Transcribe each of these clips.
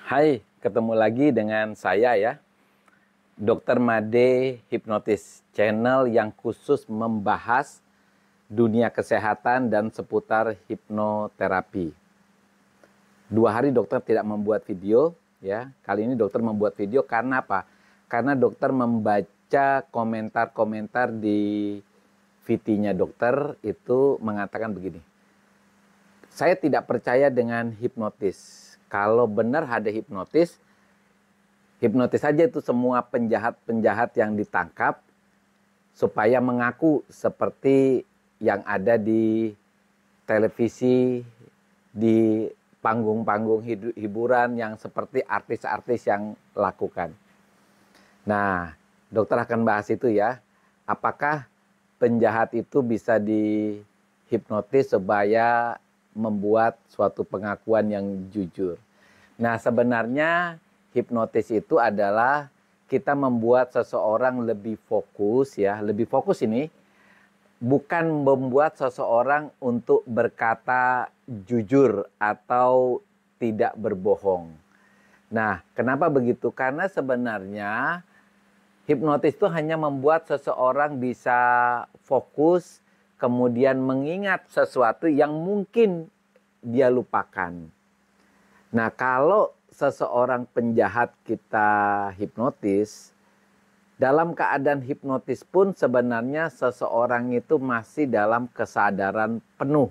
Hai, ketemu lagi dengan saya ya, Dr. Made Hipnotis, channel yang khusus membahas dunia kesehatan dan seputar hipnoterapi. 2 hari dokter tidak membuat video ya. Kali ini dokter membuat video karena apa? Karena dokter membaca komentar-komentar di VT-nya dokter itu mengatakan begini. Saya tidak percaya dengan hipnotis. Kalau benar ada hipnotis saja itu semua penjahat-penjahat yang ditangkap supaya mengaku seperti yang ada di televisi, di panggung-panggung hiburan yang seperti artis-artis yang lakukan. Nah, dokter akan bahas itu ya. Apakah penjahat itu bisa dihipnotis supaya membuat suatu pengakuan yang jujur? Nah, sebenarnya hipnotis itu adalah kita membuat seseorang lebih fokus ya. Lebih fokus ini bukan membuat seseorang untuk berkata jujur atau tidak berbohong. Nah, kenapa begitu? Karena sebenarnya hipnotis itu hanya membuat seseorang bisa fokus, kemudian mengingat sesuatu yang mungkin dia lupakan. Nah, kalau seseorang penjahat kita hipnotis, dalam keadaan hipnotis pun sebenarnya seseorang itu masih dalam kesadaran penuh.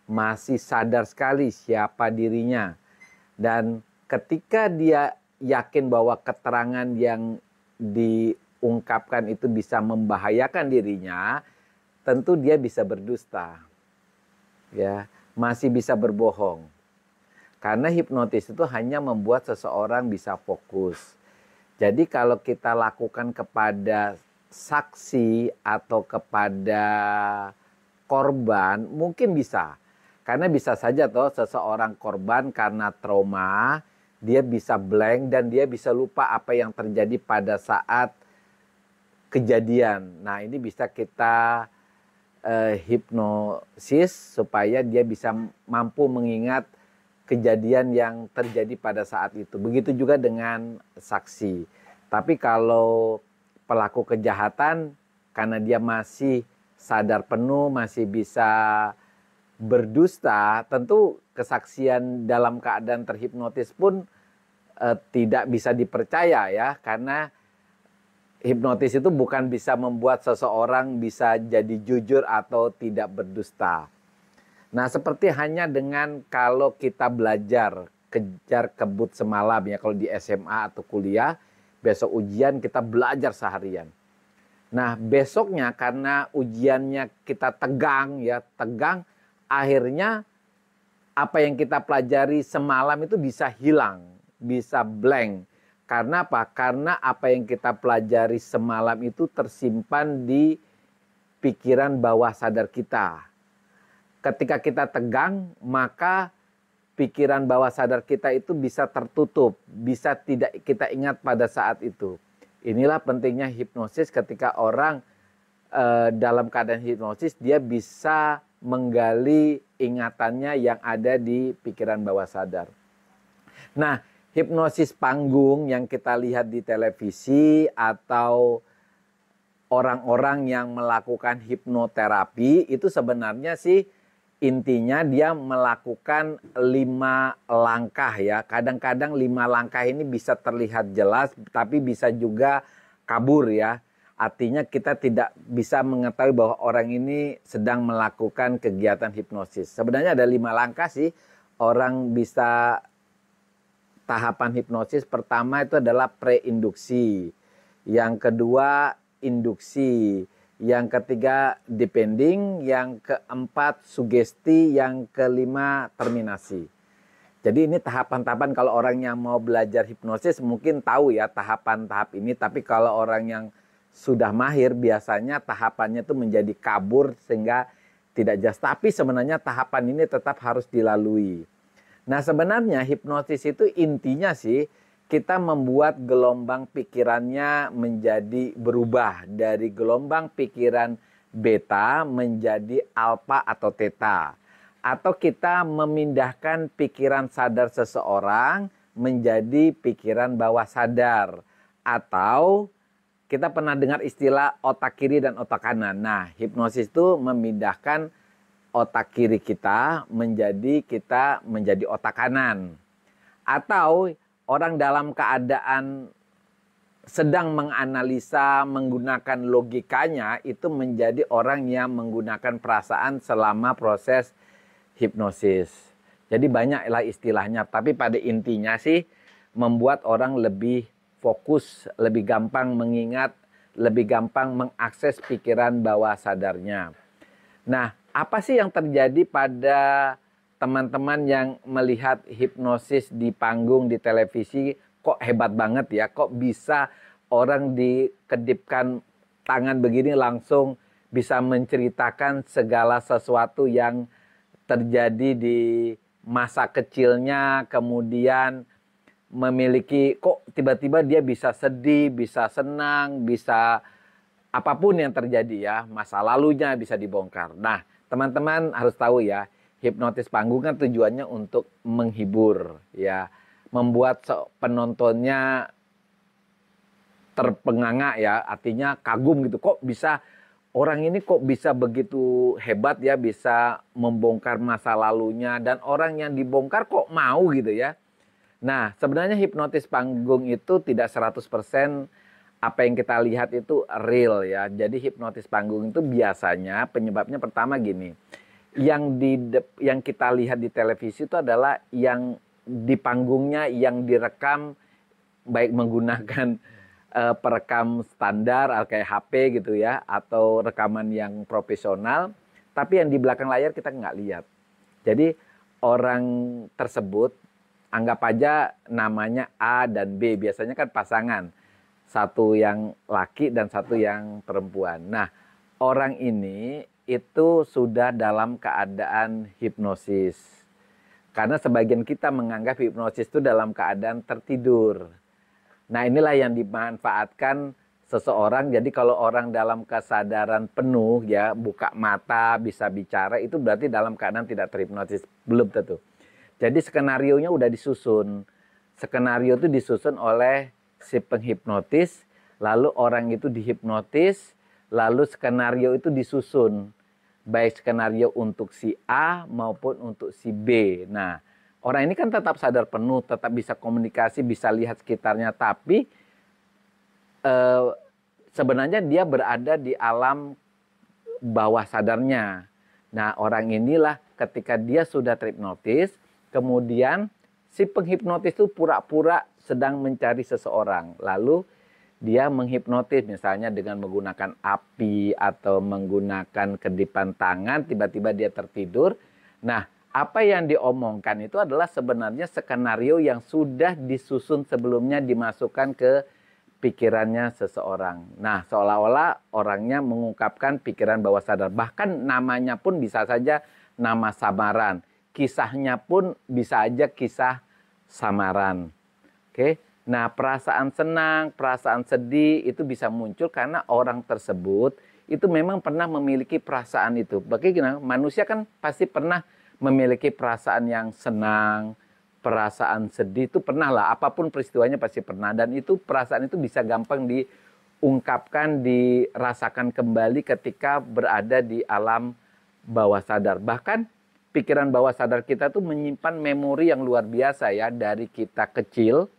Masih sadar sekali siapa dirinya. Dan ketika dia yakin bahwa keterangan yang diungkapkan itu bisa membahayakan dirinya, tentu dia bisa berdusta. Ya, masih bisa berbohong. Karena hipnotis itu hanya membuat seseorang bisa fokus. Jadi kalau kita lakukan kepada saksi atau kepada korban mungkin bisa. Karena bisa saja toh seseorang korban karena trauma, dia bisa blank dan dia bisa lupa apa yang terjadi pada saat kejadian. Nah, ini bisa kita hipnosis supaya dia bisa mampu mengingat kejadian yang terjadi pada saat itu. Begitu juga dengan saksi. Tapi kalau pelaku kejahatan karena dia masih sadar penuh, masih bisa berdusta, tentu kesaksian dalam keadaan terhipnotis pun tidak bisa dipercaya ya, karena hipnotis itu bukan bisa membuat seseorang bisa jadi jujur atau tidak berdusta. Nah, seperti hanya dengan kalau kita belajar kejar kebut semalam ya, kalau di SMA atau kuliah, besok ujian kita belajar seharian. Nah, besoknya karena ujiannya kita tegang ya, akhirnya apa yang kita pelajari semalam itu bisa hilang, bisa blank. Karena apa? Karena apa yang kita pelajari semalam itu tersimpan di pikiran bawah sadar kita. Ketika kita tegang, maka pikiran bawah sadar kita itu bisa tertutup, bisa tidak kita ingat pada saat itu. Inilah pentingnya hipnosis ketika orang dalam keadaan hipnosis, dia bisa menggali ingatannya yang ada di pikiran bawah sadar. Nah, hipnosis panggung yang kita lihat di televisi atau orang-orang yang melakukan hipnoterapi itu sebenarnya sih intinya dia melakukan 5 langkah ya. Kadang-kadang 5 langkah ini bisa terlihat jelas tapi bisa juga kabur ya. Artinya kita tidak bisa mengetahui bahwa orang ini sedang melakukan kegiatan hipnosis. Sebenarnya ada 5 langkah sih orang bisa tahapan hipnosis. Pertama itu adalah preinduksi. Yang kedua induksi. Yang ketiga depending, yang keempat sugesti, yang kelima terminasi. Jadi ini tahapan-tahapan kalau orang yang mau belajar hipnosis mungkin tahu ya tahapan-tahap ini. Tapi kalau orang yang sudah mahir biasanya tahapannya itu menjadi kabur sehingga tidak jelas. Tapi sebenarnya tahapan ini tetap harus dilalui. Nah, sebenarnya hipnosis itu intinya sih kita membuat gelombang pikirannya menjadi berubah dari gelombang pikiran beta menjadi alfa atau theta. Atau kita memindahkan pikiran sadar seseorang menjadi pikiran bawah sadar. Atau kita pernah dengar istilah otak kiri dan otak kanan. Nah, hipnosis itu memindahkan otak kiri kita menjadi otak kanan. Atau orang dalam keadaan sedang menganalisa menggunakan logikanya itu menjadi orang yang menggunakan perasaan selama proses hipnosis. Jadi banyaklah istilahnya, tapi pada intinya sih membuat orang lebih fokus, lebih gampang mengingat, lebih gampang mengakses pikiran bawah sadarnya. Nah, apa sih yang terjadi pada teman-teman yang melihat hipnosis di panggung, di televisi? Kok hebat banget ya, kok bisa orang dikedipkan tangan begini langsung bisa menceritakan segala sesuatu yang terjadi di masa kecilnya, kemudian memiliki, kok tiba-tiba dia bisa sedih, bisa senang, bisa apapun yang terjadi ya, masa lalunya bisa dibongkar. Nah, teman-teman harus tahu ya, hipnotis panggung kan tujuannya untuk menghibur ya, membuat penontonnya terpenganga ya, artinya kagum gitu. Kok bisa orang ini kok bisa begitu hebat ya, bisa membongkar masa lalunya, dan orang yang dibongkar kok mau gitu ya. Nah, sebenarnya hipnotis panggung itu tidak 100% apa yang kita lihat itu real ya. Jadi hipnotis panggung itu biasanya penyebabnya pertama gini. Yang kita lihat di televisi itu adalah yang di panggungnya yang direkam baik menggunakan perekam standar kayak HP gitu ya, atau rekaman yang profesional, tapi yang di belakang layar kita nggak lihat. Jadi orang tersebut anggap aja namanya A dan B, biasanya kan pasangan, satu yang laki dan satu yang perempuan. Nah, orang ini itu sudah dalam keadaan hipnosis. Karena sebagian kita menganggap hipnosis itu dalam keadaan tertidur. Nah, inilah yang dimanfaatkan seseorang. Jadi kalau orang dalam kesadaran penuh ya, buka mata, bisa bicara, itu berarti dalam keadaan tidak terhipnosis. Belum tentu. Jadi skenarionya udah disusun. Skenario itu disusun oleh si penghipnotis, lalu orang itu dihipnotis, lalu skenario itu disusun. Baik skenario untuk si A maupun untuk si B. Nah, orang ini kan tetap sadar penuh, tetap bisa komunikasi, bisa lihat sekitarnya, tapi sebenarnya dia berada di alam bawah sadarnya. Nah, orang inilah ketika dia sudah terhipnotis, kemudian si penghipnotis itu pura-pura sedang mencari seseorang. Lalu dia menghipnotis misalnya dengan menggunakan api atau menggunakan kedipan tangan, tiba-tiba dia tertidur. Nah, apa yang diomongkan itu adalah sebenarnya skenario yang sudah disusun sebelumnya, dimasukkan ke pikirannya seseorang. Nah, seolah-olah orangnya mengungkapkan pikiran bawah sadar. Bahkan namanya pun bisa saja nama samaran. Kisahnya pun bisa aja kisah samaran. Oke. Nah, perasaan senang, perasaan sedih itu bisa muncul karena orang tersebut itu memang pernah memiliki perasaan itu. Bagaimana? Manusia kan pasti pernah memiliki perasaan yang senang, perasaan sedih itu pernah lah. Apapun peristiwanya pasti pernah. Dan itu perasaan itu bisa gampang diungkapkan, dirasakan kembali ketika berada di alam bawah sadar. Bahkan pikiran bawah sadar kita tuh menyimpan memori yang luar biasa ya. Dari kita kecil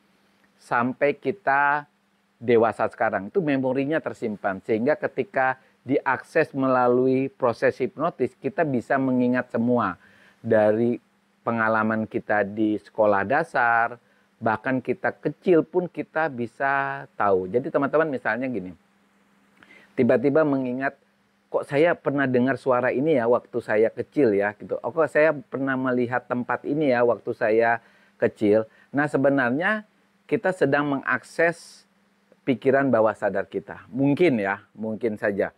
sampai kita dewasa sekarang, itu memorinya tersimpan. Sehingga ketika diakses melalui proses hipnotis, kita bisa mengingat semua. Dari pengalaman kita di sekolah dasar, bahkan kita kecil pun kita bisa tahu. Jadi teman-teman misalnya gini, tiba-tiba mengingat, kok saya pernah dengar suara ini ya waktu saya kecil ya, gitu. Oh, kok saya pernah melihat tempat ini ya waktu saya kecil. Nah, sebenarnya kita sedang mengakses pikiran bawah sadar kita. Mungkin ya, mungkin saja.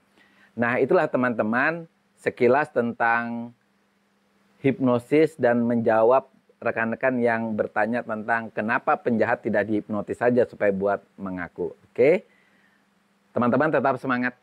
Nah, itulah teman-teman sekilas tentang hipnosis dan menjawab rekan-rekan yang bertanya tentang kenapa penjahat tidak dihipnotis saja supaya buat mengaku. Oke? Teman-teman tetap semangat.